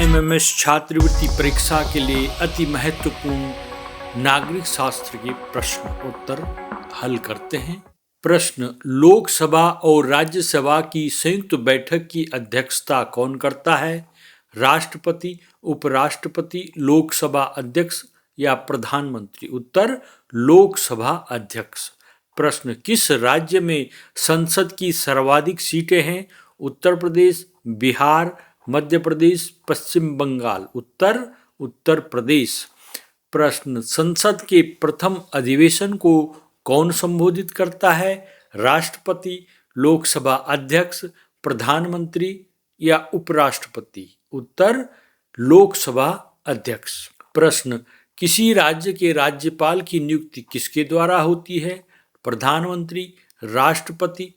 MMS छात्रवृत्ति परीक्षा के लिए अति महत्वपूर्ण नागरिक शास्त्र के प्रश्न उत्तर हल करते हैं। प्रश्न, लोकसभा और राज्यसभा की संयुक्त बैठक की अध्यक्षता कौन करता है? राष्ट्रपति, उपराष्ट्रपति, लोकसभा अध्यक्ष या प्रधानमंत्री? उत्तर, लोकसभा अध्यक्ष। प्रश्न, किस राज्य में संसद की सर्वाधिक सीटें हैं? उत्तर प्रदेश, बिहार, मध्य प्रदेश, पश्चिम बंगाल? उत्तर, उत्तर प्रदेश। प्रश्न, संसद के प्रथम अधिवेशन को कौन संबोधित करता है? राष्ट्रपति, लोकसभा अध्यक्ष, प्रधानमंत्री या उपराष्ट्रपति? उत्तर, लोकसभा अध्यक्ष। प्रश्न, किसी राज्य के राज्यपाल की नियुक्ति किसके द्वारा होती है? प्रधानमंत्री, राष्ट्रपति,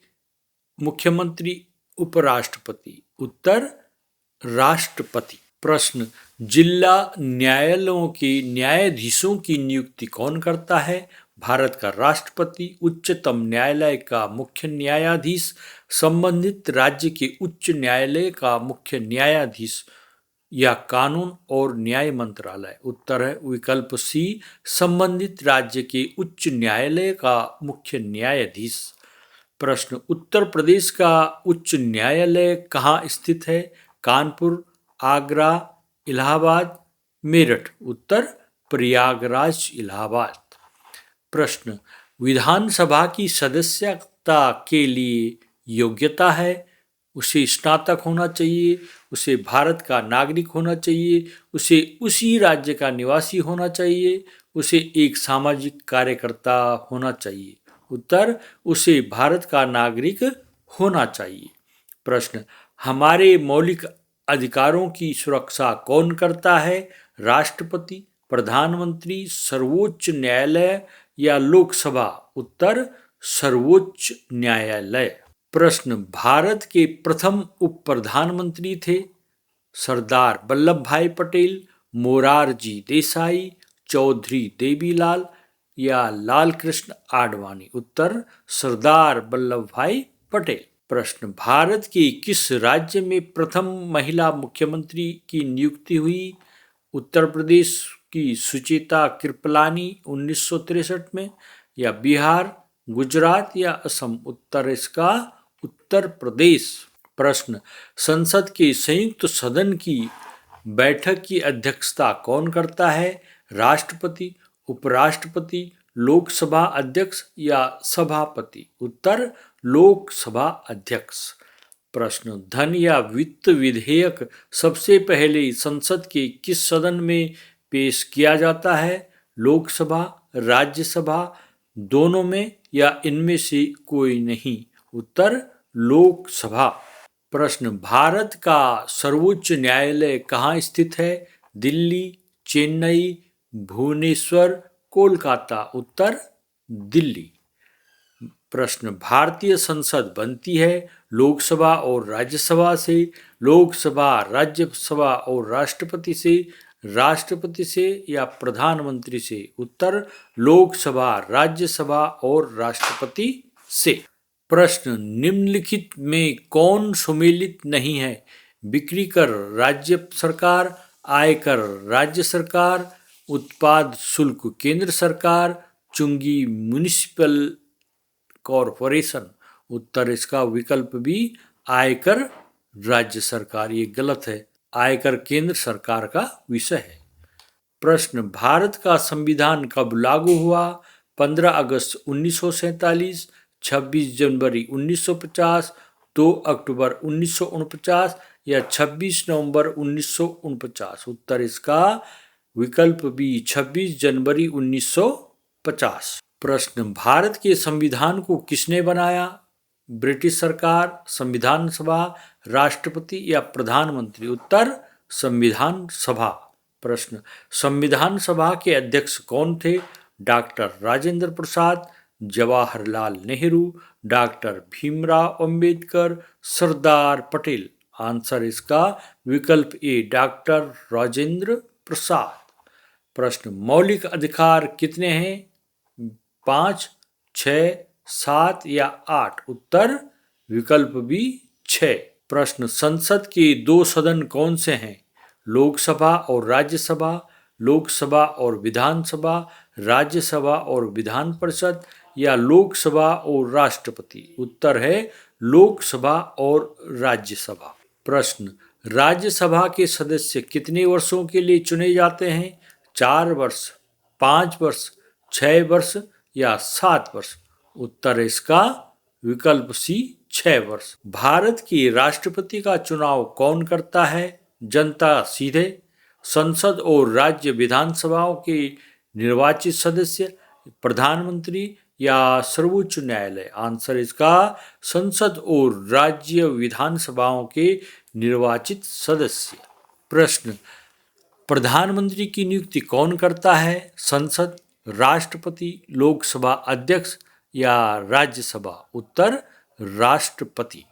मुख्यमंत्री, उपराष्ट्रपति? उत्तर, राष्ट्रपति। प्रश्न, जिला न्यायालयों के न्यायाधीशों की नियुक्ति कौन करता है? भारत का राष्ट्रपति, उच्चतम न्यायालय का मुख्य न्यायाधीश, संबंधित राज्य के उच्च न्यायालय का मुख्य न्यायाधीश या कानून और न्याय मंत्रालय? उत्तर है विकल्प सी, संबंधित राज्य के उच्च न्यायालय का मुख्य न्यायाधीश। प्रश्न, उत्तर प्रदेश का उच्च न्यायालय कहाँ स्थित है? कानपुर, आगरा, इलाहाबाद, मेरठ? उत्तर, प्रयागराज, इलाहाबाद। प्रश्न, विधानसभा की सदस्यता के लिए योग्यता है? उसे स्नातक होना चाहिए, उसे भारत का नागरिक होना चाहिए, उसे उसी राज्य का निवासी होना चाहिए, उसे एक सामाजिक कार्यकर्ता होना चाहिए? उत्तर, उसे भारत का नागरिक होना चाहिए। प्रश्न, हमारे मौलिक अधिकारों की सुरक्षा कौन करता है? राष्ट्रपति, प्रधानमंत्री, सर्वोच्च न्यायालय या लोकसभा? उत्तर, सर्वोच्च न्यायालय। प्रश्न, भारत के प्रथम उप प्रधानमंत्री थे? सरदार वल्लभ भाई पटेल, मोरारजी देसाई, चौधरी देवीलाल या लाल कृष्ण आडवाणी? उत्तर, सरदार वल्लभ भाई पटेल। प्रश्न, भारत के किस राज्य में प्रथम महिला मुख्यमंत्री की नियुक्ति हुई? उत्तर प्रदेश की सुचेता कृपलानी 1963 में, या बिहार, गुजरात या असम? उत्तर, इसका उत्तर प्रदेश। प्रश्न, संसद के संयुक्त सदन की बैठक की अध्यक्षता कौन करता है? राष्ट्रपति, उपराष्ट्रपति, लोकसभा अध्यक्ष या सभापति? उत्तर, लोकसभा अध्यक्ष। प्रश्न, धन या वित्त विधेयक सबसे पहले संसद के किस सदन में पेश किया जाता है? लोकसभा, राज्यसभा, दोनों में या इनमें से कोई नहीं? उत्तर, लोकसभा। प्रश्न, भारत का सर्वोच्च न्यायालय कहाँ स्थित है? दिल्ली, चेन्नई, भुवनेश्वर, कोलकाता? उत्तर, दिल्ली। प्रश्न, भारतीय संसद बनती है लोकसभा और राज्यसभा से, लोकसभा, राज्यसभा और राष्ट्रपति से, राष्ट्रपति से या प्रधानमंत्री से? उत्तर, लोकसभा, राज्यसभा और राष्ट्रपति से। प्रश्न, निम्नलिखित में कौन सम्मिलित नहीं है? बिक्री कर राज्य सरकार, आयकर राज्य सरकार, उत्पाद शुल्क केंद्र सरकार, चुंगी म्युनिसिपल कॉरपोरेशन? उत्तर, इसका विकल्प भी आयकर राज्य सरकार। ये गलत है, आयकर केंद्र सरकार का विषय है। प्रश्न, भारत का संविधान कब लागू हुआ? 15 अगस्त 1947, 26 जनवरी 1950, 2 अक्टूबर 1949 या 26 नवंबर 1949? उत्तर, इसका विकल्प बी, 26 जनवरी 1950। प्रश्न, भारत के संविधान को किसने बनाया? ब्रिटिश सरकार, संविधान सभा, राष्ट्रपति या प्रधानमंत्री? उत्तर, संविधान सभा। प्रश्न, संविधान सभा के अध्यक्ष कौन थे? Doctor Rajendra Prasad, Jawaharlal Nehru, doctor Bhimrao Ambedkar, Sardar Patel? Answer इसका विकल्प ए, डॉक्टर राजेंद्र प्रसाद। प्रश्न, मौलिक अधिकार कितने हैं? 5, 6, 7 या 8? उत्तर, विकल्प बी, 6। प्रश्न, संसद के 2 सदन कौन से हैं? लोकसभा और राज्यसभा, लोकसभा और विधानसभा, राज्यसभा और विधान परिषद या लोकसभा और राष्ट्रपति? उत्तर है लोकसभा और राज्यसभा। प्रश्न, राज्यसभा के सदस्य कितने वर्षों के लिए चुने जाते हैं? 4 वर्ष, 5 वर्ष, 6 वर्ष या 7 वर्ष? उत्तर है इसका विकल्प सी 6 वर्ष। भारत के राष्ट्रपति का चुनाव कौन करता है? जनता सीधे, संसद और राज्य विधानसभाओं के निर्वाचित सदस्य, प्रधानमंत्री या सर्वोच्च न्यायालय? आंसर इसका संसद और राज्य विधानसभाओं के निर्वाचित सदस्य। प्रश्न, प्रधानमंत्री की नियुक्ति कौन करता है? संसद, राष्ट्रपति, लोकसभा अध्यक्ष या राज्यसभा? उत्तर राष्ट्रपति।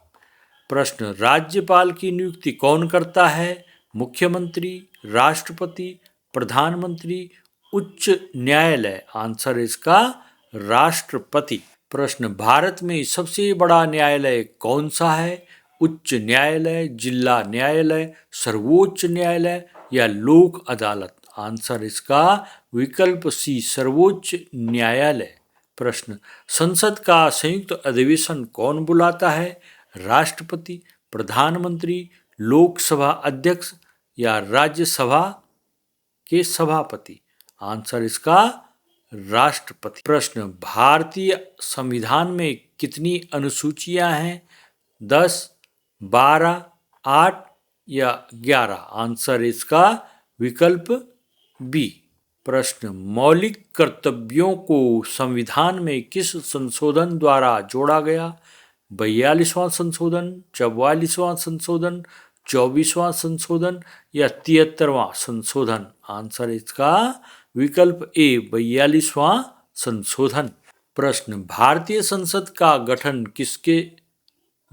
प्रश्न, राज्यपाल की नियुक्ति कौन करता है? मुख्यमंत्री, राष्ट्रपति, प्रधानमंत्री, उच्च न्यायालय? आंसर इसका राष्ट्रपति। प्रश्न, भारत में सबसे बड़ा न्यायालय कौन सा है? उच्च न्यायालय, जिला न्यायालय, सर्वोच्च न्यायालय या लोक अदालत? आंसर इसका विकल्प सी सर्वोच्च न्यायालय। प्रश्न, संसद का संयुक्त अधिवेशन कौन बुलाता है? राष्ट्रपति, प्रधानमंत्री, लोकसभा अध्यक्ष या राज्यसभा के सभापति? आंसर इसका राष्ट्रपति। प्रश्न, भारतीय संविधान में कितनी अनुसूचियां हैं? 10, 12, 8 या 11? आंसर इसका विकल्प बी। प्रश्न, मौलिक कर्तव्यों को संविधान में किस संशोधन द्वारा जोड़ा गया? 42वां संशोधन, 44वां संशोधन, 24वां संशोधन या 73वां संशोधन? आंसर इसका विकल्प ए 42वां संशोधन। प्रश्न, भारतीय संसद का गठन किसके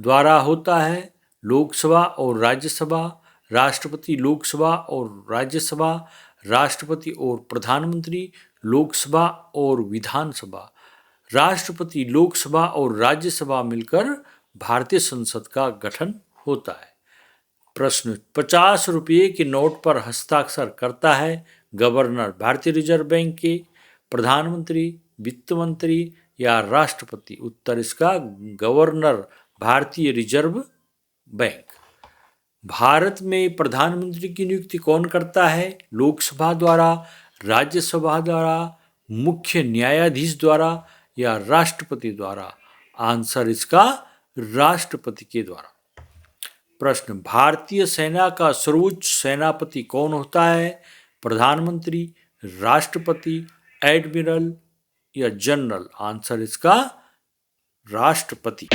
द्वारा होता है? लोकसभा और राज्यसभा, राष्ट्रपति, लोकसभा और राज्यसभा, राष्ट्रपति और प्रधानमंत्री, लोकसभा और विधानसभा? राष्ट्रपति, लोकसभा और राज्यसभा मिलकर भारतीय संसद का गठन होता है। प्रश्न, 50 रुपये के नोट पर हस्ताक्षर करता है गवर्नर भारतीय रिजर्व बैंक के, प्रधानमंत्री, वित्त मंत्री या राष्ट्रपति? उत्तर इसका गवर्नर भारतीय रिजर्व बैंक। भारत में प्रधानमंत्री की नियुक्ति कौन करता है? लोकसभा द्वारा, राज्यसभा द्वारा, मुख्य न्यायाधीश द्वारा या राष्ट्रपति द्वारा? आंसर इसका राष्ट्रपति के द्वारा। प्रश्न, भारतीय सेना का सर्वोच्च सेनापति कौन होता है? प्रधानमंत्री, राष्ट्रपति, एडमिरल या जनरल? आंसर इसका राष्ट्रपति।